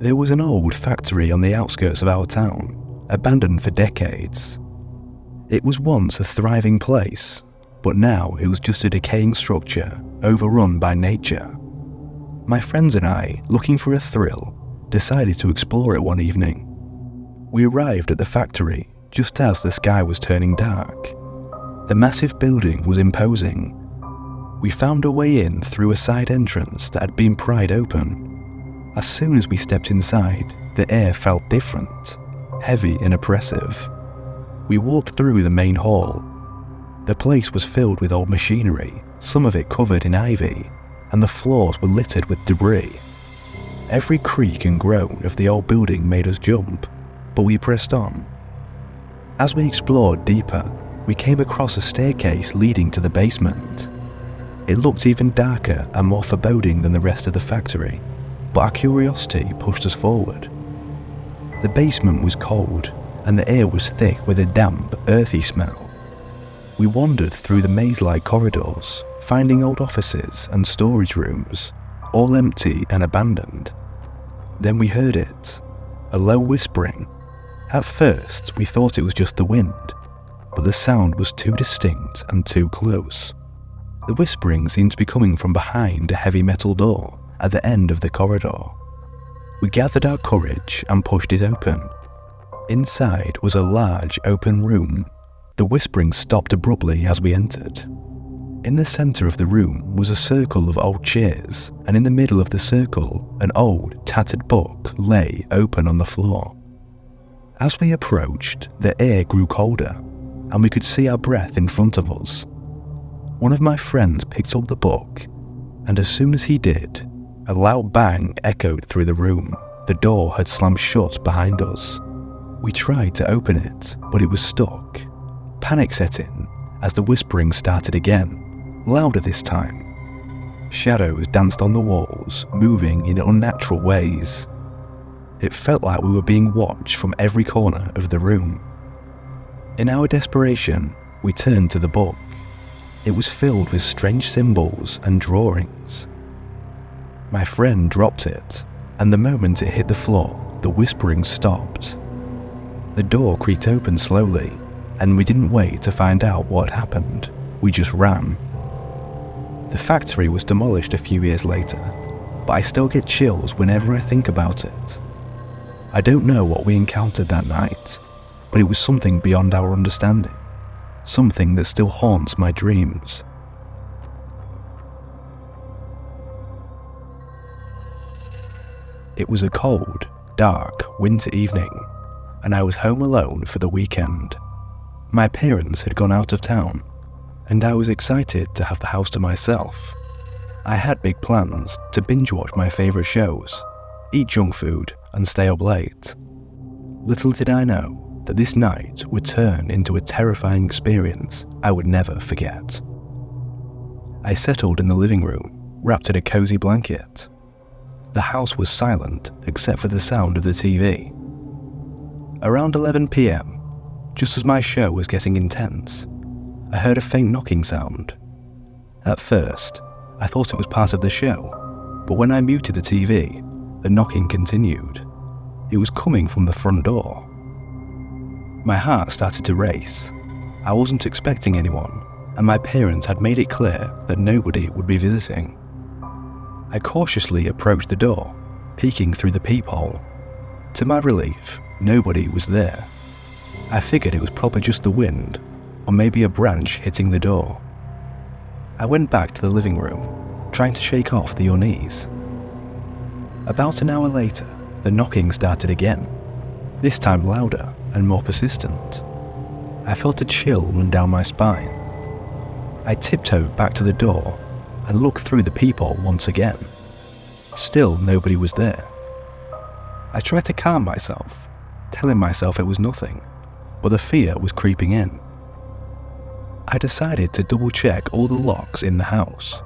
There was an old factory on the outskirts of our town, abandoned for decades. It was once a thriving place, but now it was just a decaying structure overrun by nature. My friends and I, looking for a thrill, decided to explore it one evening. We arrived at the factory just as the sky was turning dark. The massive building was imposing. We found a way in through a side entrance that had been pried open. As soon as we stepped inside, the air felt different, heavy and oppressive. We walked through the main hall. The place was filled with old machinery, some of it covered in ivy, and the floors were littered with debris. Every creak and groan of the old building made us jump, but we pressed on. As we explored deeper, we came across a staircase leading to the basement. It looked even darker and more foreboding than the rest of the factory, but our curiosity pushed us forward. The basement was cold, and the air was thick with a damp, earthy smell. We wandered through the maze-like corridors, finding old offices and storage rooms, all empty and abandoned. Then we heard it, a low whispering. At first, we thought it was just the wind, but the sound was too distinct and too close. The whispering seemed to be coming from behind a heavy metal door at the end of the corridor. We gathered our courage and pushed it open. Inside was a large open room. The whispering stopped abruptly as we entered. In the center of the room was a circle of old chairs, and in the middle of the circle, an old, tattered book lay open on the floor. As we approached, the air grew colder, and we could see our breath in front of us. One of my friends picked up the book, and as soon as he did, a loud bang echoed through the room. The door had slammed shut behind us. We tried to open it, but it was stuck. Panic set in as the whispering started again, louder this time. Shadows danced on the walls, moving in unnatural ways. It felt like we were being watched from every corner of the room. In our desperation, we turned to the book. It was filled with strange symbols and drawings. My friend dropped it, and the moment it hit the floor, the whispering stopped. The door creaked open slowly, and we didn't wait to find out what happened. We just ran. The factory was demolished a few years later, but I still get chills whenever I think about it. I don't know what we encountered that night, but it was something beyond our understanding, something that still haunts my dreams. It was a cold, dark winter evening, and I was home alone for the weekend. My parents had gone out of town, and I was excited to have the house to myself. I had big plans to binge watch my favourite shows, eat junk food, and stay up late. Little did I know that this night would turn into a terrifying experience I would never forget. I settled in the living room, wrapped in a cozy blanket. The house was silent except for the sound of the TV. Around 11 p.m, just as my show was getting intense, I heard a faint knocking sound. At first, I thought it was part of the show, but when I muted the TV, the knocking continued. It was coming from the front door. My heart started to race. I wasn't expecting anyone, and my parents had made it clear that nobody would be visiting. I cautiously approached the door, peeking through the peephole. To my relief, nobody was there. I figured it was probably just the wind, or maybe a branch hitting the door. I went back to the living room, trying to shake off the unease. About an hour later, the knocking started again, this time louder and more persistent. I felt a chill run down my spine. I tiptoed back to the door and looked through the peephole once again. Still nobody was there. I tried to calm myself, telling myself it was nothing, but the fear was creeping in. I decided to double check all the locks in the house.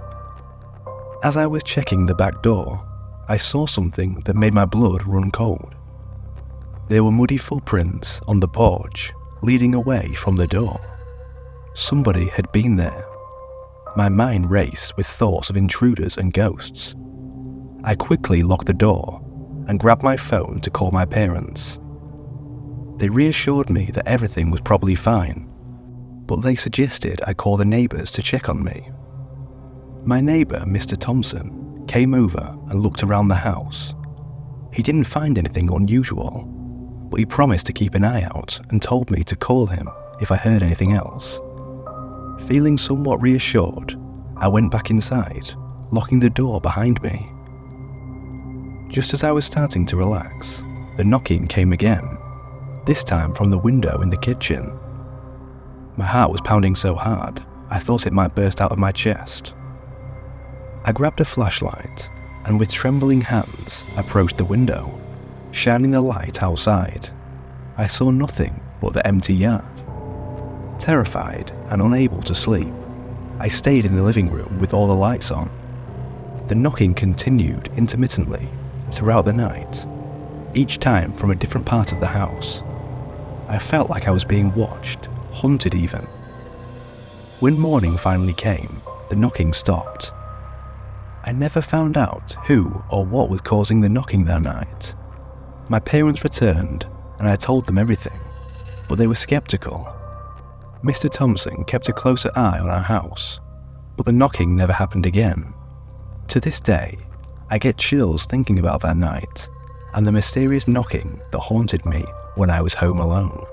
As I was checking the back door, I saw something that made my blood run cold. There were muddy footprints on the porch, leading away from the door. Somebody had been there. My mind raced with thoughts of intruders and ghosts. I quickly locked the door and grabbed my phone to call my parents. They reassured me that everything was probably fine, but they suggested I call the neighbours to check on me. My neighbour, Mr. Thompson, came over and looked around the house. He didn't find anything unusual, but he promised to keep an eye out and told me to call him if I heard anything else. Feeling somewhat reassured, I went back inside, locking the door behind me. Just as I was starting to relax, the knocking came again, this time from the window in the kitchen. My heart was pounding so hard, I thought it might burst out of my chest. I grabbed a flashlight and with trembling hands approached the window, shining the light outside. I saw nothing but the empty yard. Terrified and unable to sleep, I stayed in the living room with all the lights on. The knocking continued intermittently throughout the night, each time from a different part of the house. I felt like I was being watched, hunted even. When morning finally came, the knocking stopped. I never found out who or what was causing the knocking that night. My parents returned and I told them everything, but they were skeptical. Mr. Thompson kept a closer eye on our house, but the knocking never happened again. To this day, I get chills thinking about that night and the mysterious knocking that haunted me when I was home alone.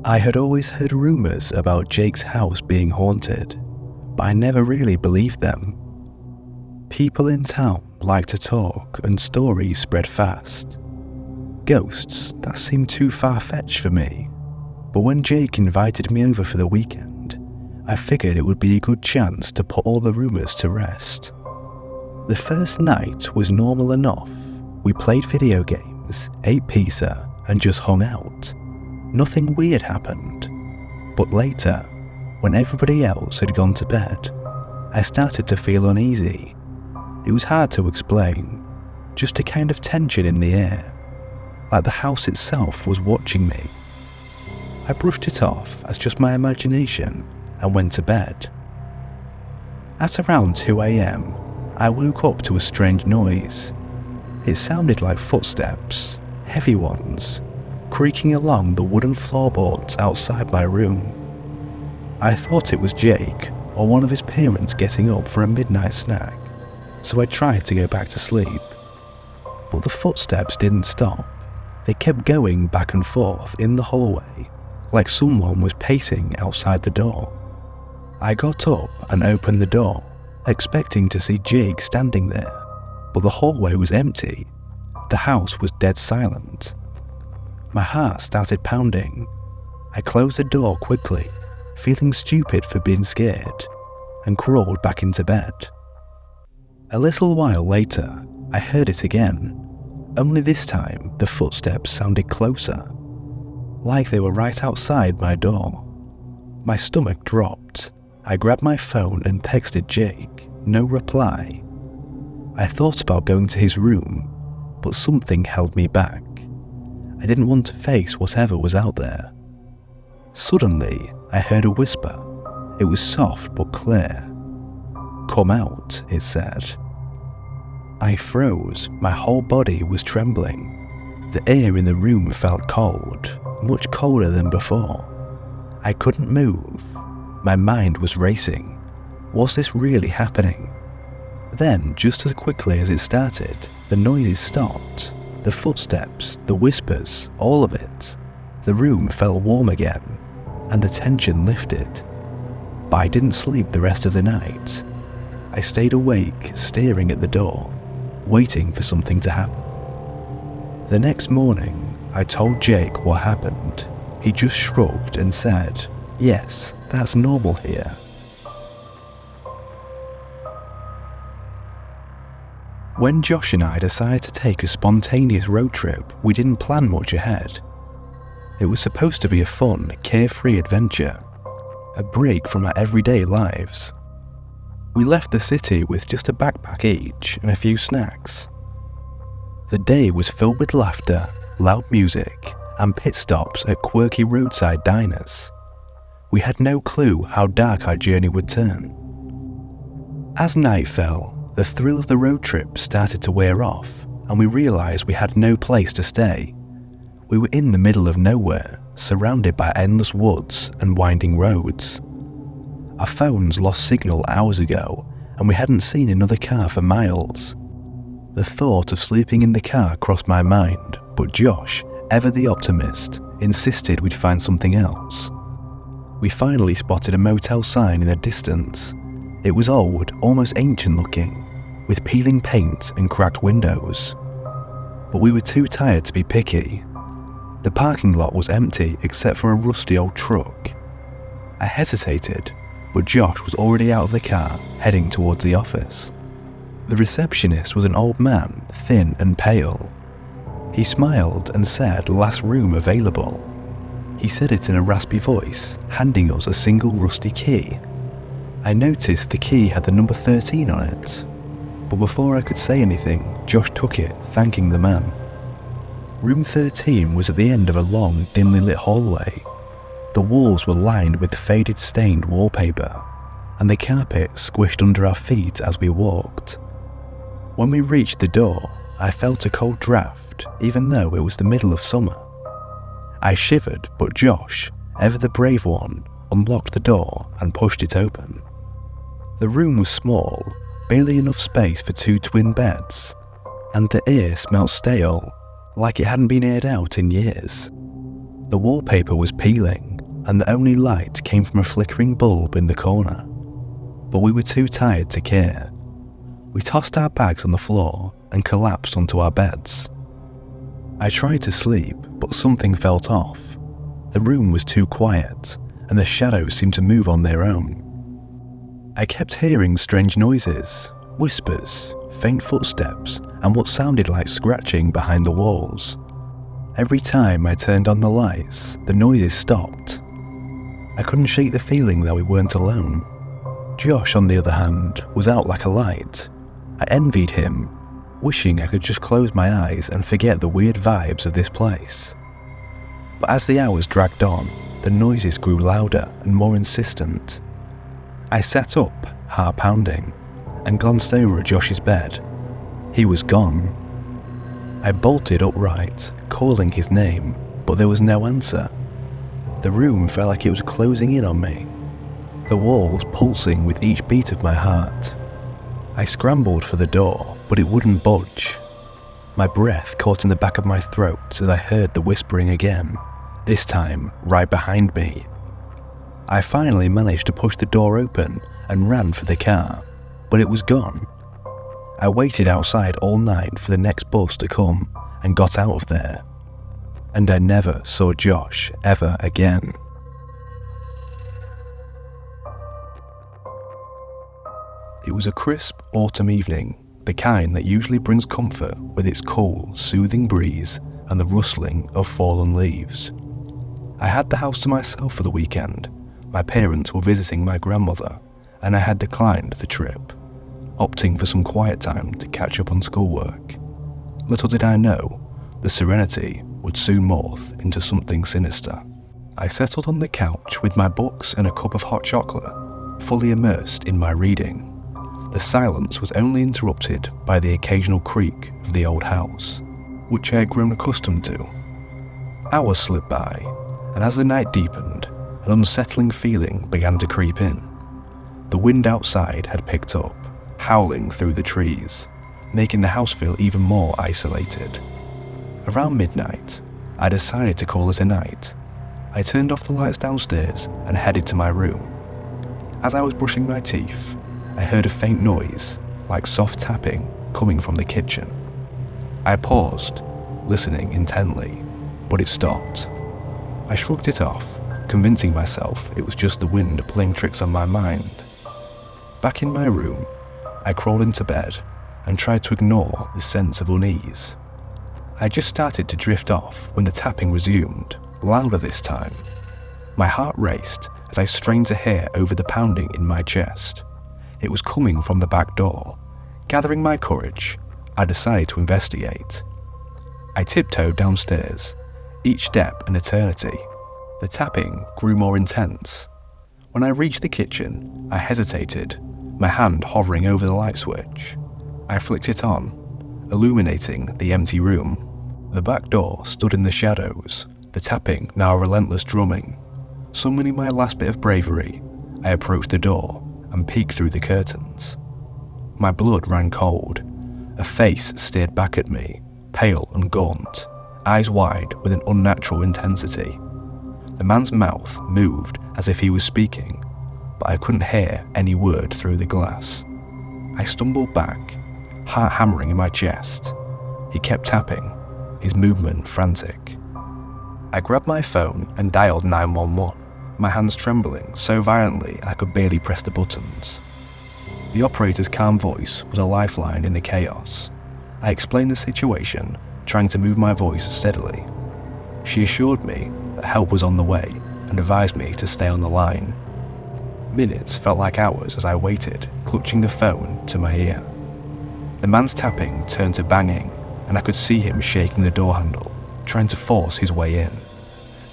I had always heard rumours about Jake's house being haunted, but I never really believed them. People in town liked to talk and stories spread fast. Ghosts, that seemed too far-fetched for me, but when Jake invited me over for the weekend, I figured it would be a good chance to put all the rumours to rest. The first night was normal enough. We played video games, ate pizza, and just hung out. Nothing weird happened. But later, when everybody else had gone to bed, I started to feel uneasy. It was hard to explain, just a kind of tension in the air, like the house itself was watching me. I brushed it off as just my imagination and went to bed. At around 2 a.m, I woke up to a strange noise. It sounded like footsteps, heavy ones, creaking along the wooden floorboards outside my room. I thought it was Jake or one of his parents getting up for a midnight snack, so I tried to go back to sleep. But the footsteps didn't stop. They kept going back and forth in the hallway, like someone was pacing outside the door. I got up and opened the door, expecting to see Jake standing there, but the hallway was empty. The house was dead silent. My heart started pounding. I closed the door quickly, feeling stupid for being scared, and crawled back into bed. A little while later, I heard it again, only this time the footsteps sounded closer, like they were right outside my door. My stomach dropped. I grabbed my phone and texted Jake, no reply. I thought about going to his room, but something held me back. I didn't want to face whatever was out there. Suddenly, I heard a whisper. It was soft but clear. "Come out," it said. I froze. My whole body was trembling. The air in the room felt cold, much colder than before. I couldn't move. My mind was racing. Was this really happening? Then, just as quickly as it started, the noises stopped. The footsteps, the whispers, all of it. The room felt warm again, and the tension lifted. But I didn't sleep the rest of the night. I stayed awake, staring at the door, waiting for something to happen. The next morning, I told Jake what happened. He just shrugged and said, "Yes, that's normal here." When Josh and I decided to take a spontaneous road trip, we didn't plan much ahead. It was supposed to be a fun, carefree adventure, a break from our everyday lives. We left the city with just a backpack each and a few snacks. The day was filled with laughter, loud music, and pit stops at quirky roadside diners. We had no clue how dark our journey would turn. As night fell, the thrill of the road trip started to wear off, and we realised we had no place to stay. We were in the middle of nowhere, surrounded by endless woods and winding roads. Our phones lost signal hours ago, and we hadn't seen another car for miles. The thought of sleeping in the car crossed my mind, but Josh, ever the optimist, insisted we'd find something else. We finally spotted a motel sign in the distance. It was old, almost ancient looking, with peeling paint and cracked windows. But we were too tired to be picky. The parking lot was empty except for a rusty old truck. I hesitated, but Josh was already out of the car, heading towards the office. The receptionist was an old man, thin and pale. He smiled and said, "Last room available." He said it in a raspy voice, handing us a single rusty key. I noticed the key had the number 13 on it, but before I could say anything, Josh took it, thanking the man. Room 13 was at the end of a long, dimly lit hallway. The walls were lined with faded stained wallpaper, and the carpet squished under our feet as we walked. When we reached the door, I felt a cold draft, even though it was the middle of summer. I shivered, but Josh, ever the brave one, unlocked the door and pushed it open. The room was small, barely enough space for 2 twin beds, and the air smelt stale, like it hadn't been aired out in years. The wallpaper was peeling, and the only light came from a flickering bulb in the corner. But we were too tired to care. We tossed our bags on the floor and collapsed onto our beds. I tried to sleep, but something felt off. The room was too quiet, and the shadows seemed to move on their own. I kept hearing strange noises, whispers, faint footsteps, and what sounded like scratching behind the walls. Every time I turned on the lights, the noises stopped. I couldn't shake the feeling that we weren't alone. Josh, on the other hand, was out like a light. I envied him, wishing I could just close my eyes and forget the weird vibes of this place. But as the hours dragged on, the noises grew louder and more insistent. I sat up, heart pounding, and glanced over at Josh's bed. He was gone. I bolted upright, calling his name, but there was no answer. The room felt like it was closing in on me, the walls pulsing with each beat of my heart. I scrambled for the door, but it wouldn't budge. My breath caught in the back of my throat as I heard the whispering again, this time right behind me. I finally managed to push the door open and ran for the car, but it was gone. I waited outside all night for the next bus to come and got out of there. And I never saw Josh ever again. It was a crisp autumn evening, the kind that usually brings comfort with its cool, soothing breeze and the rustling of fallen leaves. I had the house to myself for the weekend. My parents were visiting my grandmother, and I had declined the trip, opting for some quiet time to catch up on schoolwork. Little did I know, the serenity would soon morph into something sinister. I settled on the couch with my books and a cup of hot chocolate, fully immersed in my reading. The silence was only interrupted by the occasional creak of the old house, which I had grown accustomed to. Hours slipped by, and as the night deepened, an unsettling feeling began to creep in. The wind outside had picked up, howling through the trees, making the house feel even more isolated. Around midnight, I decided to call it a night. I turned off the lights downstairs and headed to my room. As I was brushing my teeth, I heard a faint noise, like soft tapping, coming from the kitchen. I paused, listening intently, but it stopped. I shrugged it off, convincing myself it was just the wind playing tricks on my mind. Back in my room, I crawled into bed and tried to ignore the sense of unease. I just started to drift off when the tapping resumed, louder this time. My heart raced as I strained to hear over the pounding in my chest. It was coming from the back door. Gathering my courage, I decided to investigate. I tiptoed downstairs, each step an eternity. The tapping grew more intense. When I reached the kitchen, I hesitated, my hand hovering over the light switch. I flicked it on, illuminating the empty room. The back door stood in the shadows, the tapping now a relentless drumming. Summoning my last bit of bravery, I approached the door and peeked through the curtains. My blood ran cold. A face stared back at me, pale and gaunt, eyes wide with an unnatural intensity. The man's mouth moved as if he was speaking, but I couldn't hear any word through the glass. I stumbled back, heart hammering in my chest. He kept tapping, his movement frantic. I grabbed my phone and dialed 911, my hands trembling so violently I could barely press the buttons. The operator's calm voice was a lifeline in the chaos. I explained the situation, trying to move my voice steadily. She assured me that help was on the way and advised me to stay on the line. Minutes felt like hours as I waited, clutching the phone to my ear. The man's tapping turned to banging, and I could see him shaking the door handle, trying to force his way in.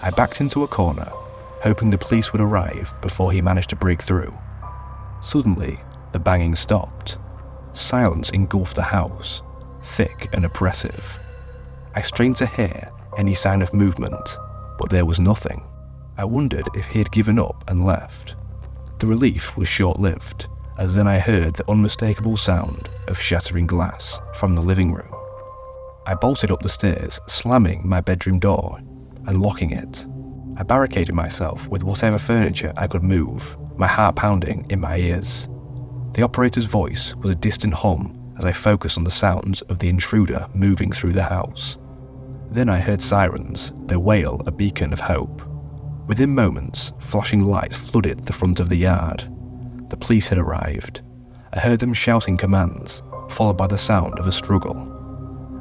I backed into a corner, hoping the police would arrive before he managed to break through. Suddenly, the banging stopped. Silence engulfed the house, thick and oppressive. I strained to hear any sign of movement, but there was nothing. I wondered if he had given up and left. The relief was short-lived, as then I heard the unmistakable sound of shattering glass from the living room. I bolted up the stairs, slamming my bedroom door and locking it. I barricaded myself with whatever furniture I could move, my heart pounding in my ears. The operator's voice was a distant hum as I focused on the sounds of the intruder moving through the house. Then I heard sirens, their wail a beacon of hope. Within moments, flashing lights flooded the front of the yard. The police had arrived. I heard them shouting commands, followed by the sound of a struggle.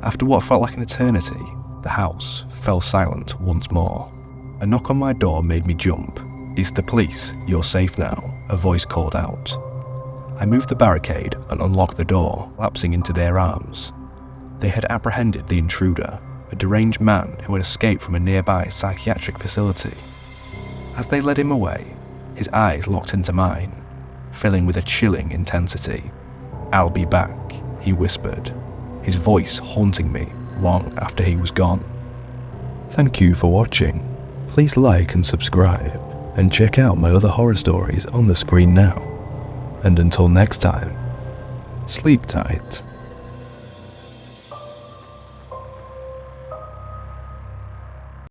After what felt like an eternity, the house fell silent once more. A knock on my door made me jump. "It's the police, you're safe now," a voice called out. I moved the barricade and unlocked the door, lapsing into their arms. They had apprehended the intruder, a deranged man who had escaped from a nearby psychiatric facility. As they led him away, his eyes locked into mine, filling with a chilling intensity. "I'll be back," he whispered, his voice haunting me long after he was gone. Thank you for watching. Please like and subscribe, and check out my other horror stories on the screen now. And until next time, sleep tight.